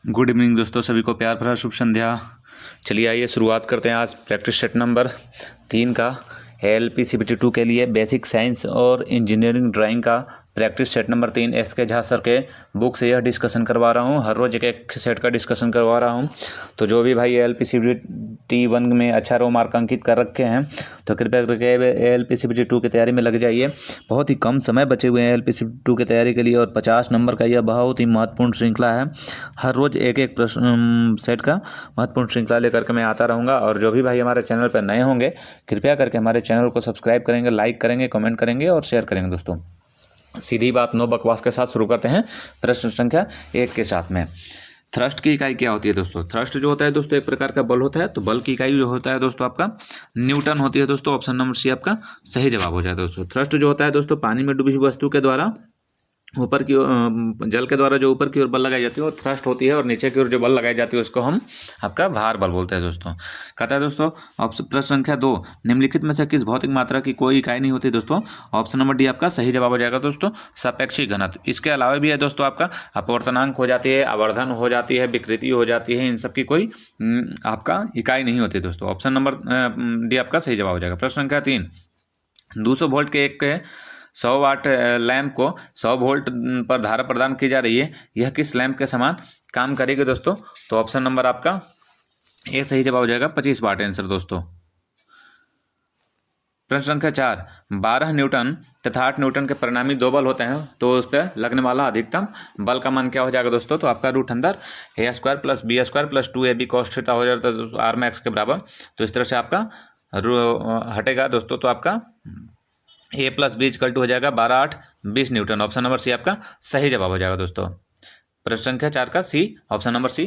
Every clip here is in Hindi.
गुड इवनिंग दोस्तों, सभी को प्यार भरा शुभ संध्या। चलिए आइए शुरुआत करते हैं आज प्रैक्टिस सेट नंबर 3 का ALP CBT 2 के लिए बेसिक साइंस और इंजीनियरिंग ड्राइंग का practice set number 3 SK Jha sir के बुक से यह डिस्कशन करवा रहा हूँ। हर रोज़ एक सेट का डिस्कशन करवा रहा हूँ। तो जो भी भाई ALP CBT 1 में अच्छा रो मार्क अंकित कर रखे हैं तो कृपया करके ALP CBT 2 की तैयारी में लग जाइए। बहुत ही कम समय बचे हुए हैं ALP CBT 2 की तैयारी के लिए और 50 नंबर का यह बहुत ही महत्वपूर्ण श्रृंखला है। हर रोज़ एक एक प्रश्न सेट का महत्वपूर्ण श्रृंखला लेकर के मैं आता रहूँगा। और जो भी भाई हमारे चैनल पर नए होंगे कृपया करके हमारे चैनल को सब्सक्राइब करेंगे, लाइक करेंगे, कमेंट करेंगे और शेयर करेंगे। दोस्तों सीधी बात नो बकवास के साथ शुरू करते हैं प्रश्न संख्या 1 के साथ में। थ्रस्ट की इकाई क्या होती है दोस्तों? थ्रस्ट जो होता है दोस्तों एक प्रकार का बल होता है। तो बल की इकाई जो होता है दोस्तों आपका न्यूटन होती है दोस्तों। ऑप्शन नंबर सी आपका सही जवाब हो जाए दोस्तों। थ्रस्ट जो होता है दोस्तों पानी में डूबी हुई वस्तु के द्वारा ऊपर की ओर जल के द्वारा जो ऊपर की ओर बल लगाई जाती है वो थ्रस्ट होती है और नीचे की ओर जो बल लगाई जाती है उसको हम आपका भार बल बोलते हैं दोस्तों। कहता है दोस्तों प्रश्न संख्या 2, निम्नलिखित में से किस भौतिक मात्रा की कोई इकाई नहीं होती दोस्तों? ऑप्शन नंबर डी आपका सही जवाब हो जाएगा दोस्तों, सापेक्षिक घनत्व। इसके अलावा भी है दोस्तों आपका अपवर्तनांक हो जाती है, आवर्धन हो जाती है, विकृति हो जाती है, इन सब की कोई आपका इकाई नहीं होती दोस्तों। ऑप्शन नंबर डी आपका सही जवाब हो जाएगा। प्रश्न संख्या 3, 200 वोल्ट के एक 100 वाट लैंप को 100 वोल्ट पर धारा प्रदान की जा रही है, यह किस लैंप के समान काम करेगी दोस्तों? तो ऑप्शन नंबर आपका ए सही जवाब हो जाएगा, 25 वाट आंसर दोस्तों। प्रश्न संख्या 4, 12 न्यूटन तथा 8 न्यूटन के परिणामी दो बल होते हैं तो उस पर लगने वाला अधिकतम बल का मान क्या हो जाएगा दोस्तों? तो आपका रूट अंदर a² + b² + 2ab cos theta हो जाता है दोस्तों r के बराबर। तो इस तरह से आपका हटेगा दोस्तों। तो आपका a + b = हो जाएगा 12 8 20 न्यूटन। ऑप्शन नंबर सी आपका सही जवाब हो जाएगा दोस्तों। प्रश्न संख्या 4 का सी, ऑप्शन नंबर सी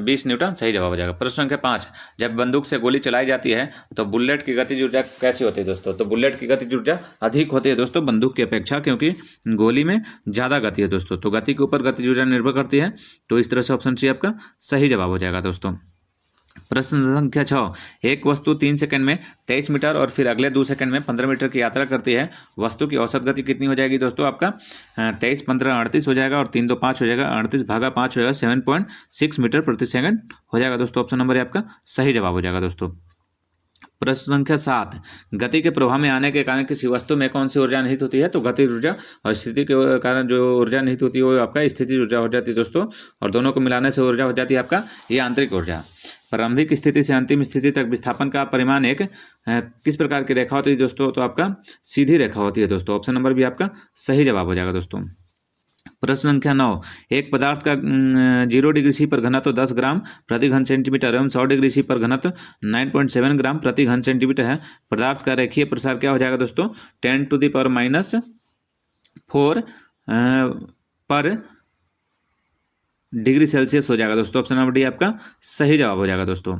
20 न्यूटन सही जवाब हो जाएगा। प्रश्न संख्या 5, जब बंदूक से गोली चलाई जाती है तो बुलेट की गतिज ऊर्जा कैसी होती है दोस्तों? तो बुलेट की गतिज ऊर्जा अधिक होती है दोस्तों बंदूक की अपेक्षा, क्योंकि गोली में ज़्यादा गति है दोस्तों। तो गति के ऊपर गतिज ऊर्जा निर्भर करती है। तो इस तरह से ऑप्शन सी आपका सही जवाब हो जाएगा दोस्तों। प्रश्न संख्या 6, एक वस्तु 3 सेकंड में 23 मीटर और फिर अगले 2 सेकंड में 15 मीटर की यात्रा करती है। वस्तु की औसत गति कितनी हो जाएगी दोस्तों? आपका 23 15 38 हो जाएगा और 3 2 5 हो जाएगा, 38 भागा 5 हो जाएगा, 7.6 मीटर प्रति सेकंड हो जाएगा दोस्तों। ऑप्शन नंबर आपका सही जवाब हो जाएगा दोस्तों। प्रश्न संख्या 7, गति के प्रभाव में आने के कारण किसी वस्तु में कौन सी ऊर्जा निहित होती है? तो गति ऊर्जा और स्थिति के कारण जो ऊर्जा निहित होती है वो आपका स्थिति ऊर्जा हो जाती है दोस्तों। और दोनों को मिलाने से ऊर्जा हो जाती है आपका ये आंतरिक ऊर्जा। प्रारंभिक स्थिति से अंतिम स्थिति तक विस्थापन का परिमाण एक किस प्रकार की रेखा होती है दोस्तों? तो आपका सीधी रेखा होती है दोस्तों। ऑप्शन नंबर भी आपका सही जवाब हो जाएगा दोस्तों। प्रश्न संख्या 9, एक पदार्थ का 0 डिग्री C पर घनत्व 10 ग्राम प्रति घन सेंटीमीटर एवं 100 डिग्री C पर घनत्व 9.7 ग्राम प्रति घन सेंटीमीटर है। पदार्थ का रेखीय प्रसार क्या हो जाएगा दोस्तों? 10⁻⁴ पर डिग्री सेल्सियस हो जाएगा दोस्तों। ऑप्शन नंबर डी आपका सही जवाब हो जाएगा दोस्तों।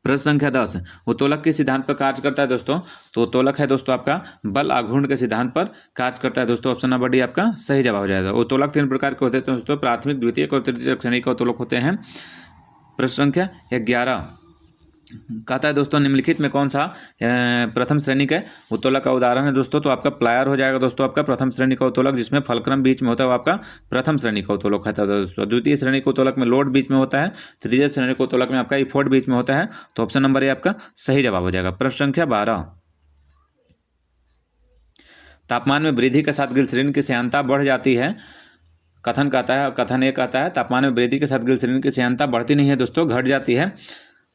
प्रश्न संख्या 10, उत्तोलक के सिद्धांत पर कार्य करता है दोस्तों? तो उत्तोलक है दोस्तों आपका बल आघूर्ण के सिद्धांत पर कार्य करता है दोस्तों। ऑप्शन नंबर डी आपका सही जवाब हो जाएगा। उत्तोलक 3 प्रकार के होते हैं दोस्तों, प्राथमिक, द्वितीयक और तृतीयक श्रेणी के उत्तोलक होते हैं। प्रश्न संख्या 11, कहता है दोस्तों निम्नलिखित में कौन सा प्रथम श्रेणी के उत्तोलक का उदाहरण है दोस्तों? तो आपका प्लायर हो जाएगा दोस्तों आपका प्रथम श्रेणी का उत्तोलक, जिसमें फलक्रम बीच में होता है वो आपका प्रथम श्रेणी का उत्तोलक है दोस्तों। द्वितीय श्रेणी के उत्तोलक में लोड बीच में होता है। तृतीय श्रेणी के उत्तोलक में आपका इफोर्ट बीच में होता है। तो ऑप्शन नंबर ए आपका सही जवाब हो जाएगा। प्रश्न संख्या 12, तापमान में वृद्धि के साथ ग्लिसरीन की श्यानता बढ़ जाती है। कथन ए कहता है तापमान में वृद्धि के साथ ग्लिसरीन की श्यानता बढ़ती नहीं है दोस्तों, घट जाती है।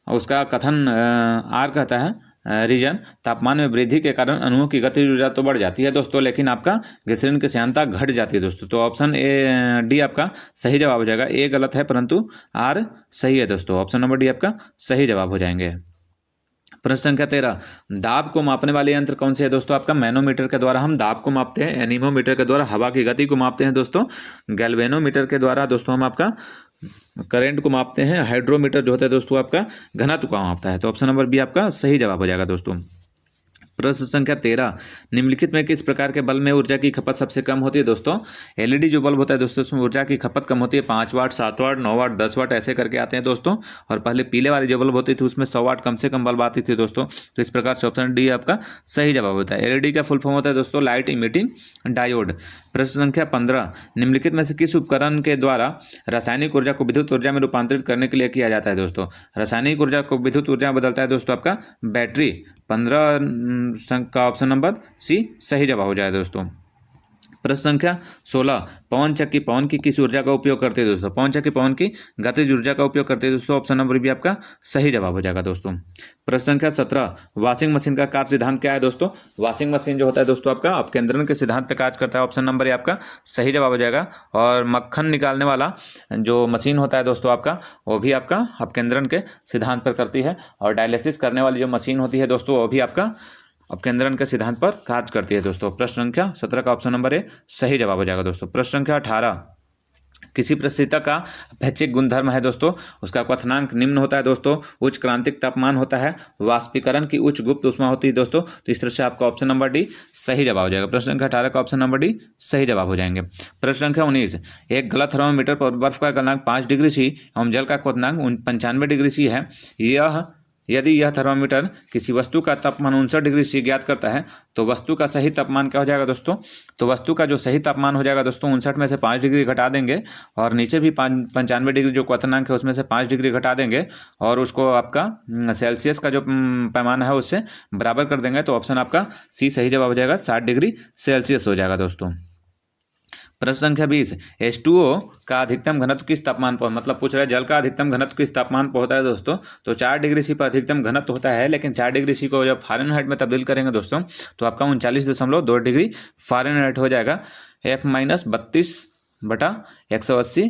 उसका कथन आर कहता है रीजन तापमान में वृद्धि के कारण अणुओं की गतिज ऊर्जा तो बढ़ जाती है दोस्तों, लेकिन आपका ग्लिसरीन की श्यानता घट जाती है दोस्तों। तो ऑप्शन ए डी आपका सही जवाब हो जाएगा। ए गलत है परंतु आर सही है दोस्तों। ऑप्शन नंबर डी आपका सही जवाब हो जाएंगे। प्रश्न संख्या 13, दाब को मापने वाले यंत्र कौन से है दोस्तों? आपका मैनोमीटर के द्वारा हम दाब को मापते हैं, एनीमोमीटर के द्वारा हवा की गति को मापते हैं दोस्तों, गैल्वेनोमीटर के द्वारा दोस्तों हम आपका करंट को मापते हैं, हाइड्रोमीटर जो होता है दोस्तों आपका घनत्व को मापता है। तो ऑप्शन नंबर बी आपका सही जवाब हो जाएगा दोस्तों। प्रश्न संख्या 13, निम्नलिखित में किस प्रकार के बल्ब में ऊर्जा की खपत सबसे कम होती है दोस्तों? एलईडी जो बल्ब होता है दोस्तों उसमें ऊर्जा की खपत कम होती है, 5 वाट 7 वाट 9 वाट 10 वाट ऐसे करके आते हैं दोस्तों। और पहले पीले वाली जो बल्ब होती थी उसमें 100 वाट कम से कम बल्ब आती थी दोस्तों। तो इस प्रकार से ऑप्शन डी आपका सही जवाब होता है। एलईडी का फुल फॉर्म होता है दोस्तों लाइट इमिटिंग डायोड। प्रश्न संख्या 15, निम्नलिखित में से किस उपकरण के द्वारा रासायनिक ऊर्जा को विद्युत ऊर्जा में रूपांतरित करने के लिए किया जाता है दोस्तों? रासायनिक ऊर्जा को विद्युत ऊर्जा में बदलता है दोस्तों आपका बैटरी। 15 का ऑप्शन नंबर सी सही जवाब हो जाएगा दोस्तों। प्रश्न संख्या 16, पवन चक्की पवन की किस ऊर्जा का उपयोग करते हैं दोस्तों? पवन चक्की पवन की गतिज ऊर्जा का उपयोग करते हैं दोस्तों। ऑप्शन नंबर भी आपका सही जवाब हो जाएगा दोस्तों। प्रश्न संख्या 17, वॉशिंग मशीन का कार्य सिद्धांत क्या है दोस्तों? वॉशिंग मशीन जो होता है दोस्तों आपका अपकेंद्रण के सिद्धांत पर कार्य करता है। ऑप्शन नंबर आपका सही जवाब हो जाएगा। और मक्खन निकालने वाला जो मशीन होता है दोस्तों आपका, वो भी आपका अपकेंद्रण के सिद्धांत पर करती है। और डायलिसिस करने वाली जो मशीन होती है दोस्तों, वो भी आपका अपकेंद्रण के सिद्धांत पर कार्य करती है दोस्तों। प्रश्न संख्या 17 का ऑप्शन नंबर ए सही जवाब हो जाएगा दोस्तों। प्रश्न संख्या 18, किसी प्रस्थिता का अपेक्षिक गुणधर्म है दोस्तों, उसका क्वथनांक निम्न होता है दोस्तों। उच्च क्रांतिक तापमान होता है, वाष्पीकरण की उच्च गुप्त ऊष्मा होती है दोस्तों। तो इस तरह से आपका ऑप्शन नंबर डी सही जवाब हो जाएगा। प्रश्न संख्या 18 का ऑप्शन नंबर डी सही जवाब हो जाएंगे। प्रश्न संख्या 19, एक गलत थर्मामीटर पर बर्फ का गलनांक 5 डिग्री सी एवं जल का क्वथनांक 95 डिग्री सी है। यदि यह थर्मामीटर किसी वस्तु का तापमान 59 डिग्री सी ज्ञात करता है तो वस्तु का सही तापमान क्या हो जाएगा दोस्तों? तो वस्तु का जो सही तापमान हो जाएगा दोस्तों 59 में से 5 डिग्री घटा देंगे और नीचे भी 95 डिग्री जो क्वथनांक है उसमें से 5 डिग्री घटा देंगे और उसको आपका सेल्सियस का जो पैमाना है उससे बराबर कर देंगे। तो ऑप्शन आपका सी सही जवाब हो जाएगा, 60 डिग्री सेल्सियस हो जाएगा दोस्तों। प्रश्न संख्या 20, H2O का अधिकतम घनत्व किस तापमान पर, मतलब पूछ रहा है जल का अधिकतम घनत्व किस तापमान पर होता है दोस्तों? तो 4 डिग्री सी पर अधिकतम घनत्व होता है, लेकिन 4 डिग्री सी को जब फ़ारेनहाइट में तब्दील करेंगे दोस्तों तो आपका 39.2 डिग्री फ़ारेनहाइट हो जाएगा। F-32/180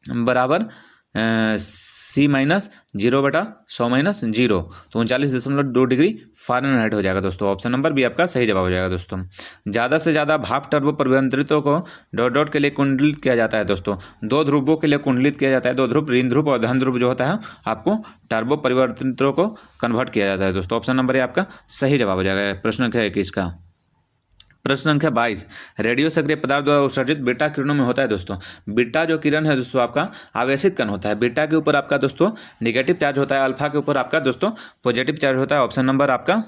बराबर C-0/100-0, तो 39.2 डिग्री फ़ारेनहाइट हो जाएगा दोस्तों। ऑप्शन नंबर भी आपका सही जवाब हो जाएगा दोस्तों। ज़्यादा से ज़्यादा भाप टर्बो परिवर्तितों को डॉट डॉट के लिए कुंडलित किया जाता है दोस्तों। 2 ध्रुवों के लिए कुंडलित किया जाता है। 2 ध्रुव, ऋण ध्रुव और धन ध्रुव जो होता है आपको टर्बो परिवर्तितों को कन्वर्ट किया जाता है दोस्तों। ऑप्शन नंबर आपका सही जवाब हो जाएगा प्रश्न संख्या 21 का। प्रश्न संख्या 22, रेडियो सक्रिय पदार्थ द्वारा उत्सर्जित बीटा किरणों में होता है दोस्तों। बीटा जो किरण है दोस्तों आपका आवेशित कण होता है। बीटा के ऊपर आपका दोस्तों नेगेटिव चार्ज होता है, अल्फा के ऊपर आपका दोस्तों पॉजिटिव चार्ज होता है। ऑप्शन नंबर आपका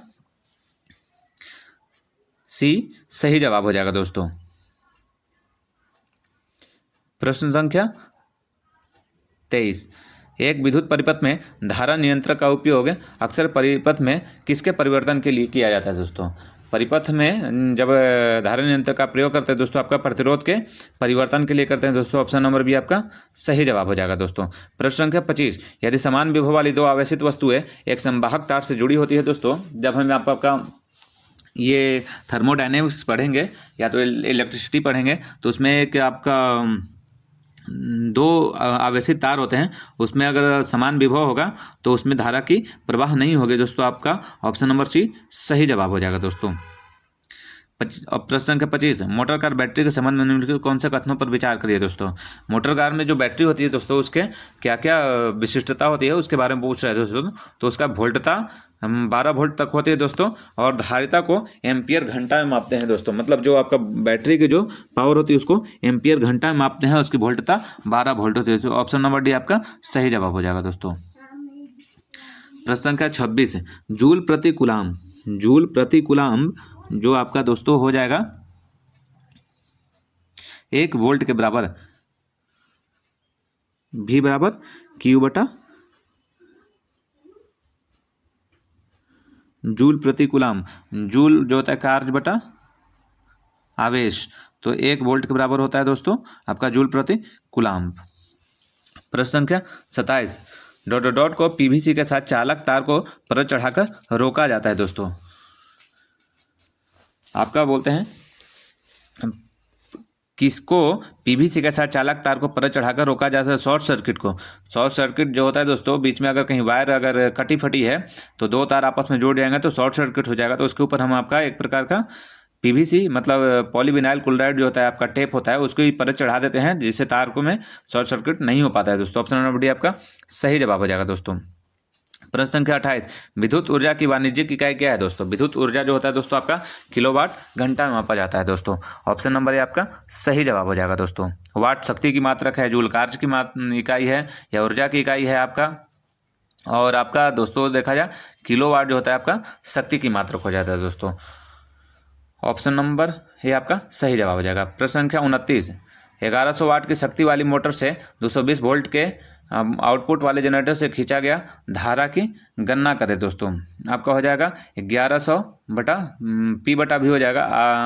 सी सही जवाब हो जाएगा दोस्तों। प्रश्न संख्या 23, एक विद्युत परिपथ में धारा नियंत्रक का उपयोग अक्सर परिपथ में किसके परिवर्तन के लिए किया जाता है दोस्तों? परिपथ में जब धारा नियंत्रक का प्रयोग करते हैं दोस्तों आपका प्रतिरोध के परिवर्तन के लिए करते हैं दोस्तों। ऑप्शन नंबर भी आपका सही जवाब हो जाएगा दोस्तों। प्रश्न संख्या 25, यदि समान विभव वाली 2 आवेशित वस्तुएं एक संवाहक तार से जुड़ी होती है दोस्तों, जब हम आपका ये थर्मोडायनेमिक्स पढ़ेंगे या तो इलेक्ट्रिसिटी पढ़ेंगे तो उसमें एक आपका 2 आवेशित तार होते हैं, उसमें अगर समान विभव होगा तो उसमें धारा की प्रवाह नहीं होगी दोस्तों। आपका ऑप्शन नंबर सी सही जवाब हो जाएगा दोस्तों। प्रश्न संख्या 25, मोटर कार बैटरी के संबंध में निम्नलिखित कौन से कथनों पर विचार करिए दोस्तों? मोटर कार में जो बैटरी होती है दोस्तों उसके क्या क्या विशिष्टता होती है उसके बारे में पूछ रहे हैं दोस्तों। तो उसका वोल्टता 12 वोल्ट तक होती है दोस्तों और धारिता को एम्पियर घंटा में मापते हैं दोस्तों। मतलब जो आपका बैटरी की जो पावर होती है उसको एम्पियर घंटा में मापते हैं, उसकी वोल्टता 12 वोल्ट होती है। तो ऑप्शन नंबर डी आपका सही जवाब हो जाएगा दोस्तों। प्रश्न संख्या 26, जूल प्रति कूलाम, जूल प्रति कूलाम जो आपका दोस्तों हो जाएगा 1 वोल्ट के बराबर, V बराबर Q बटा जूल प्रति कूलाम। जूल जो होता है कार्य बटा आवेश, तो 1 वोल्ट के बराबर होता है दोस्तों आपका जूल प्रति कूलाम। प्रश्न संख्या 27, डॉट डॉट डॉट को पीवीसी के साथ चालक तार को परत चढ़ाकर रोका जाता है दोस्तों। आपका बोलते हैं किसको पीवीसी के साथ चालक तार को परत चढ़ाकर रोका जाता है? शॉर्ट सर्किट को। शॉर्ट सर्किट जो होता है दोस्तों, बीच में अगर कहीं वायर अगर कटी फटी है तो 2 तार आपस में जुड़ जाएंगे तो शॉर्ट सर्किट हो जाएगा। तो उसके ऊपर हम आपका एक प्रकार का पीवीसी मतलब पॉलीविनाइल क्लोराइड जो होता है आपका टेप होता है उसको ही परत चढ़ा देते हैं जिससे तार को में शॉर्ट सर्किट नहीं हो पाता है दोस्तों। ऑप्शन नंबर डी आपका सही जवाब हो जाएगा दोस्तों। प्रश्न संख्या 28, विद्युत ऊर्जा की वाणिज्यिक इकाई क्या है दोस्तों? विद्युत ऊर्जा जो होता है दोस्तों आपका किलोवाट घंटा में मापा जाता है दोस्तों। ऑप्शन नंबर आपका सही जवाब हो जाएगा दोस्तों। वाट शक्ति की मात्रक है, जूल कार्य की इकाई है या ऊर्जा की इकाई है आपका, और आपका दोस्तों देखा जाए किलोवाट जो होता है आपका शक्ति की मात्रक हो जाता है दोस्तों। ऑप्शन नंबर ये आपका सही जवाब हो जाएगा। प्रश्न संख्या 29, 1100 वाट की शक्ति वाली मोटर से 220 वोल्ट के आउटपुट वाले जनरेटर से खींचा गया धारा की गणना करें दोस्तों। आपका हो जाएगा 1100 बटा पी बटा भी हो जाएगा,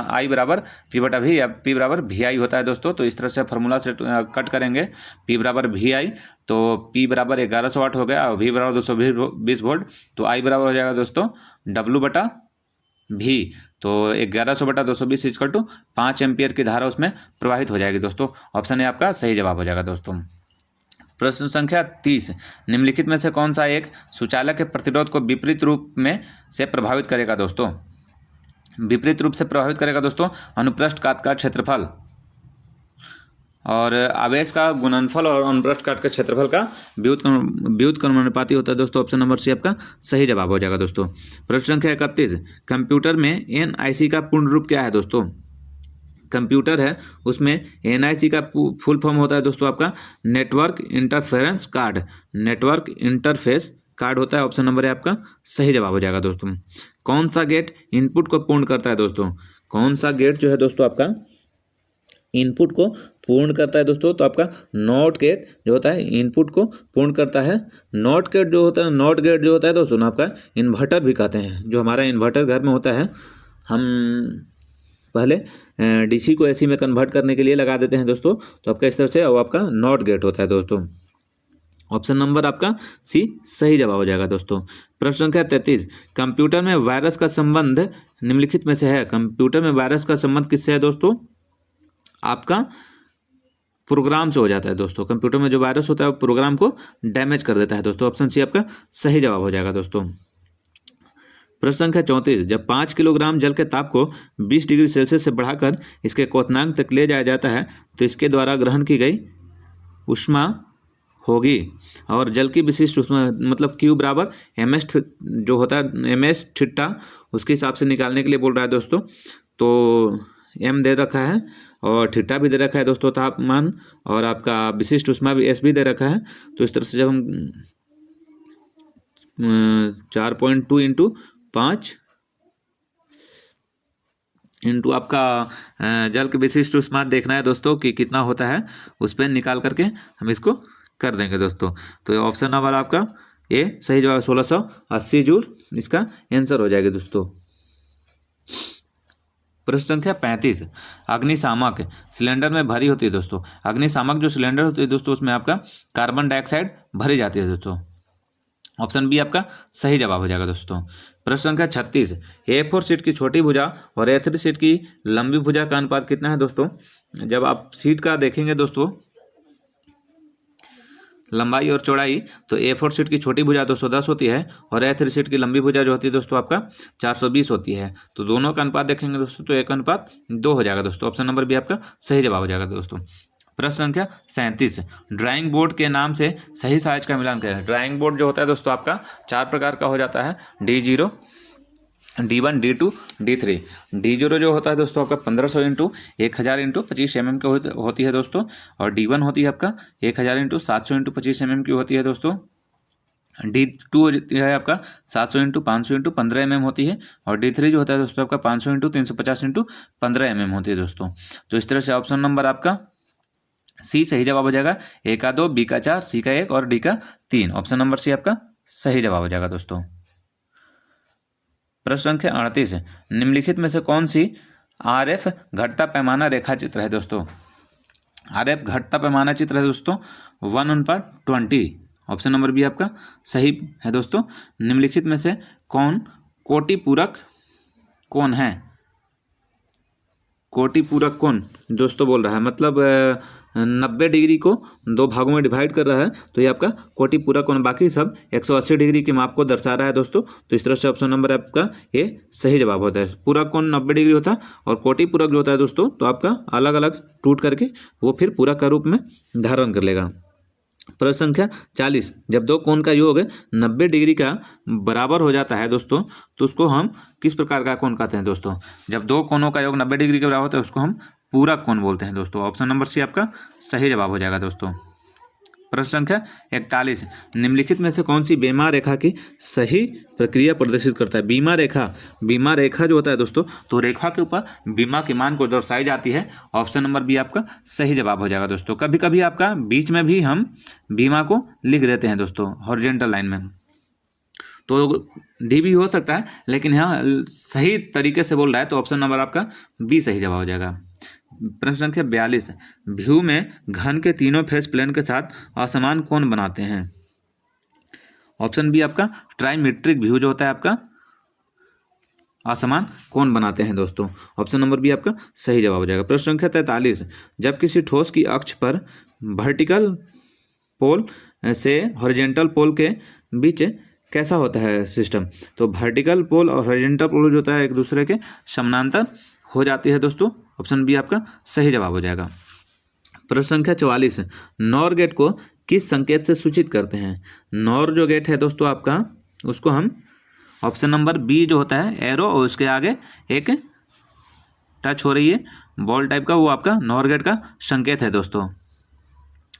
आई बराबर पी बटा भी या पी बराबर भी आई होता है दोस्तों। तो इस तरह से फार्मूला से कट करेंगे, पी बराबर भी आई तो पी बराबर 1100 वाट हो गया और भी बराबर 220 वोल्ट, तो आई बराबर हो जाएगा दोस्तों डब्लू बटा भी। तो 1100 बटा 220 इक्वल टू 5 एम्पियर की धारा उसमें प्रवाहित हो जाएगी दोस्तों। ऑप्शन ए आपका सही जवाब हो जाएगा दोस्तों। प्रश्न संख्या 30, निम्नलिखित में से कौन सा एक सुचालक के प्रतिरोध को विपरीत रूप में से प्रभावित करेगा दोस्तों? विपरीत रूप से प्रभावित करेगा दोस्तों अनुप्रस्थ काट का क्षेत्रफल और आवेश का गुणनफल और अनुप्रस्थ काट के क्षेत्रफल का व्युत्क्रमानुपाती होता है दोस्तों। ऑप्शन नंबर सी आपका सही जवाब हो जाएगा दोस्तों। प्रश्न संख्या 31, कंप्यूटर में एनआईसी का पूर्ण रूप क्या है दोस्तों? कंप्यूटर है उसमें एनआईसी का फुल फॉर्म होता है दोस्तों आपका network interference card, network interface card होता है। ऑप्शन नंबर है आपका सही जवाब हो जाएगा दोस्तों। कौन सा गेट इनपुट को पूर्ण करता है दोस्तों? कौन सा गेट जो है दोस्तों आपका इनपुट को पूर्ण करता है दोस्तों? तो आपका नॉट गेट जो होता है इनपुट को पूर्ण करता है। नॉट गेट जो होता है, नॉट गेट जो होता है दोस्तों आपका इन्वर्टर भी कहते हैं। जो हमारा इन्वर्टर घर में होता है, हम पहले डीसी को एसी में कन्वर्ट करने के लिए लगा देते हैं दोस्तों, तो आपका इस तरह से वो आपका नॉट गेट होता है दोस्तों। ऑप्शन नंबर आपका सी सही जवाब हो जाएगा दोस्तों। प्रश्न संख्या 33, कंप्यूटर में वायरस का संबंध निम्नलिखित में से है। कंप्यूटर में वायरस का संबंध किससे है दोस्तों? आपका प्रोग्राम से हो जाता है दोस्तों। कंप्यूटर में जो वायरस होता है वो प्रोग्राम को डैमेज कर देता है दोस्तों। ऑप्शन सी आपका सही जवाब हो जाएगा दोस्तों। प्रश्न संख्या 34, जब 5 किलोग्राम जल के ताप को 20 डिग्री सेल्सियस से बढ़ाकर इसके क्वथनांक तक ले जाया जाता है तो इसके द्वारा ग्रहण की गई ऊष्मा होगी। और जल की विशिष्ट ऊष्मा मतलब Q बराबर एम एस जो होता है एम एस थीटा, उसके हिसाब से निकालने के लिए बोल रहा है दोस्तों। तो एम दे रखा है और थीटा भी दे रखा है दोस्तों तापमान, और आपका विशिष्ट ऊष्मा भी एस भी दे रखा है। तो इस तरह से जब हम 4.2 इंटू 5 इंटू आपका जल के विशिष्ट ऊष्मा देखना है दोस्तों कि कितना होता है, उस पर निकाल करके हम इसको कर देंगे दोस्तों। तो ऑप्शन नंबर आपका ए सही जवाब 1680 जूल इसका आंसर हो जाएगा दोस्तों। प्रश्न संख्या 35, अग्निशामक सिलेंडर में भरी होती है दोस्तों। अग्निशामक जो सिलेंडर होती है दोस्तों उसमें आपका कार्बन डाइऑक्साइड भरी जाती है दोस्तों। ऑप्शन बी आपका सही जवाब हो जाएगा दोस्तों। प्रश्न संख्या 36, A4 शीट की छोटी भुजा और A3 शीट की लंबी भुजा का अनुपात कितना है दोस्तों? जब आप शीट का देखेंगे दोस्तों लंबाई और चौड़ाई, तो A4 शीट की छोटी भुजा 210 होती है और A3 शीट की लंबी भुजा जो होती है दोस्तों आपका 420 होती है। तो दोनों का अनुपात देखेंगे दोस्तों तो 1:2 हो जाएगा दोस्तों। ऑप्शन नंबर भी आपका सही जवाब हो जाएगा दोस्तों। प्रश्न संख्या 37, ड्राइंग बोर्ड के नाम से सही साइज का मिलान करें। ड्राइंग बोर्ड जो होता है दोस्तों आपका 4 प्रकार का हो जाता है, D0, D1, D2, D3। D0 जो होता है दोस्तों आपका 1500 इंटू 1000 इंटू 25 mm की होती है दोस्तों, और D1 होती है आपका 1000 इंटू 700 इंटू 25 mm की होती है दोस्तों। D2 है आपका 700 इंटू 500 इंटू 15 mm होती है, और D3 जो होता है दोस्तों आपका 500 इंटू 350 इंटू 15 mm होती है दोस्तों। तो इस तरह से ऑप्शन नंबर आपका सी सही जवाब हो जाएगा। ए का 2, बी का 4, सी का 1 और डी का 3। ऑप्शन नंबर सी आपका सही जवाब हो जाएगा दोस्तों। प्रश्न संख्या 38, निम्नलिखित में से कौन सी RF घटता पैमाना रेखा चित्र है दोस्तों? RF घटता पैमाना चित्र है दोस्तों 1:20। ऑप्शन नंबर बी आपका सही है दोस्तों। निम्नलिखित में से कौन कोटि पूरक कोण है? कोटि पूरक कोण दोस्तों बोल रहा है, मतलब 90 डिग्री को 2 भागों में डिवाइड कर रहा है, तो ये आपका कोटि पूरक कोण, बाकी सब 180 डिग्री के माप को दर्शा रहा है दोस्तों। तो इस तरह से ऑप्शन नंबर आपका ये सही जवाब होता है। पूरक कोण 90 डिग्री होता है और कोटि पूरक जो होता है दोस्तों तो आपका अलग अलग टूट करके वो फिर पूरक का रूप में धारण कर लेगा। प्रश्न संख्या 40, जब दो कोण का योग 90 डिग्री का बराबर हो जाता है दोस्तों तो उसको हम किस प्रकार का कोण कहते हैं दोस्तों? जब दो कोणों का योग 90 डिग्री के बराबर होता है उसको हम पूरक कोण बोलते हैं दोस्तों। ऑप्शन नंबर सी आपका सही जवाब हो जाएगा दोस्तों। प्रश्न संख्या 41, निम्नलिखित में से कौन सी बीमा रेखा की सही प्रक्रिया प्रदर्शित करता है। बीमा रेखा जो होता है दोस्तों, तो रेखा के ऊपर बीमा के मान को दर्शाई जाती है। ऑप्शन नंबर बी आपका सही जवाब हो जाएगा दोस्तों। कभी कभी आपका बीच में भी हम बीमा को लिख देते हैं दोस्तों, हॉरिजॉन्टल लाइन में, तो डी भी हो सकता है, लेकिन यहाँ सही तरीके से बोल रहा है तो ऑप्शन नंबर आपका बी सही जवाब हो जाएगा। प्रश्न संख्या 42, व्यू में घन के तीनों फेस प्लेन के साथ असमान कोण बनाते हैं। ऑप्शन बी आपका ट्राइमेट्रिक व्यू जो होता है आपका असमान कोण बनाते हैं दोस्तों। ऑप्शन नंबर बी आपका सही जवाब हो जाएगा। प्रश्न संख्या 43, जब किसी ठोस की अक्ष पर वर्टिकल पोल से हॉरिजॉन्टल पोल के बीच कैसा होता है सिस्टम, तो वर्टिकल पोल और हॉरिजॉन्टल पोल जो होता है एक दूसरे के समानांतर हो जाती है दोस्तों। ऑप्शन बी आपका सही जवाब हो जाएगा। प्रश्न संख्या 44, नॉर गेट को किस संकेत से सूचित करते हैं। नॉर जो गेट है दोस्तों आपका, उसको हम ऑप्शन नंबर बी जो होता है एरो और उसके आगे एक टच हो रही है बॉल टाइप का, वो आपका नॉर गेट का संकेत है दोस्तों।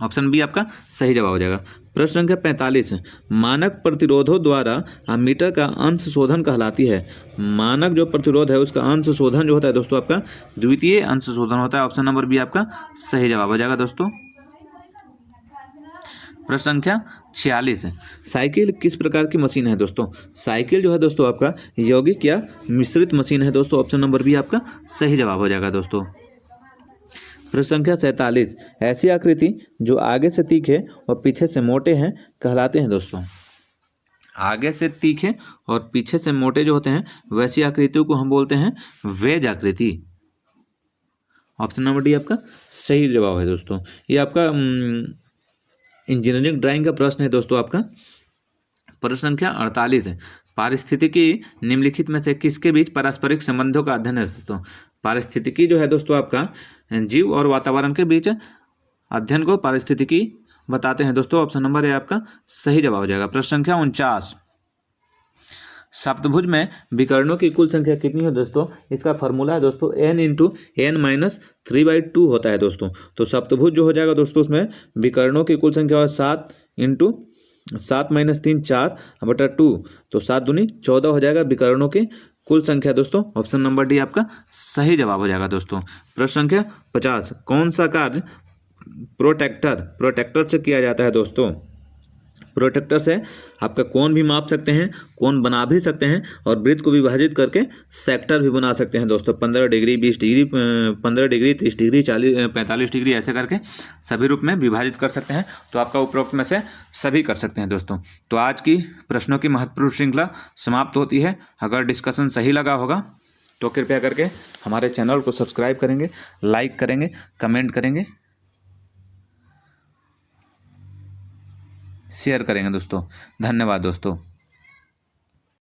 ऑप्शन बी आपका सही जवाब हो जाएगा। प्रश्न संख्या 45, मानक प्रतिरोधों द्वारा अमीटर का अंश शोधन कहलाती है। मानक जो प्रतिरोध है उसका अंश शोधन जो होता है दोस्तों आपका द्वितीय अंश शोधन होता है। ऑप्शन नंबर बी आपका सही जवाब हो जाएगा दोस्तों। प्रश्न संख्या 46, साइकिल किस प्रकार की मशीन है दोस्तों। साइकिल जो है दोस्तों आपका यौगिक या मिश्रित मशीन है दोस्तों। ऑप्शन नंबर बी आपका सही जवाब हो जाएगा दोस्तों। प्रश्न संख्या 47, ऐसी आकृति जो आगे से तीखे और पीछे से मोटे हैं कहलाते हैं दोस्तों। आगे से तीखे और पीछे से मोटे जो होते हैं वैसी आकृतियों को हम बोलते हैं वेज आकृति। ऑप्शन नंबर डी आपका सही जवाब है दोस्तों। ये आपका इंजीनियरिंग ड्राइंग का प्रश्न है दोस्तों आपका। प्रश्न संख्या 48, पारिस्थितिकी निम्नलिखित में से किसके बीच पारस्परिक संबंधों का अध्ययन है दोस्तों। पारिस्थितिकी जो है दोस्तों आपका जीव और वातावरण के बीच अध्ययन को पारिस्थितिकी बताते हैं दोस्तों। ऑप्शन नंबर ए आपका सही जवाब हो जाएगा। प्रश्न संख्या 49, सप्तभुज में विकर्णों की कुल संख्या कितनी है दोस्तों। इसका फार्मूला है दोस्तों n इंटू एन माइनस 3/2 होता है दोस्तों। तो सप्तभुज जो हो जाएगा दोस्तों उसमें विकर्णों की कुल संख्या 7 इंटू 7 - 3 4/2, तो 7 दूनी 14 हो जाएगा विकर्णों की कुल संख्या दोस्तों। ऑप्शन नंबर डी आपका सही जवाब हो जाएगा दोस्तों। प्रश्न संख्या 50, कौन सा कार्य प्रोटेक्टर से किया जाता है दोस्तों। प्रोटेक्टर से आपका कोण भी माप सकते हैं, कोण बना भी सकते हैं और वृत्त को विभाजित करके सेक्टर भी बना सकते हैं दोस्तों। 15 degree 20 degree 15 degree 30 degree 40 45 degree ऐसे करके सभी रूप में विभाजित कर सकते हैं। तो आपका उपरोक्त में से सभी कर सकते हैं दोस्तों। तो आज की प्रश्नों की महत्वपूर्ण श्रृंखला समाप्त होती है। अगर डिस्कशन सही लगा होगा तो कृपया करके हमारे चैनल को सब्सक्राइब करेंगे, लाइक करेंगे, कमेंट करेंगे, शेयर करेंगे दोस्तों। धन्यवाद दोस्तों।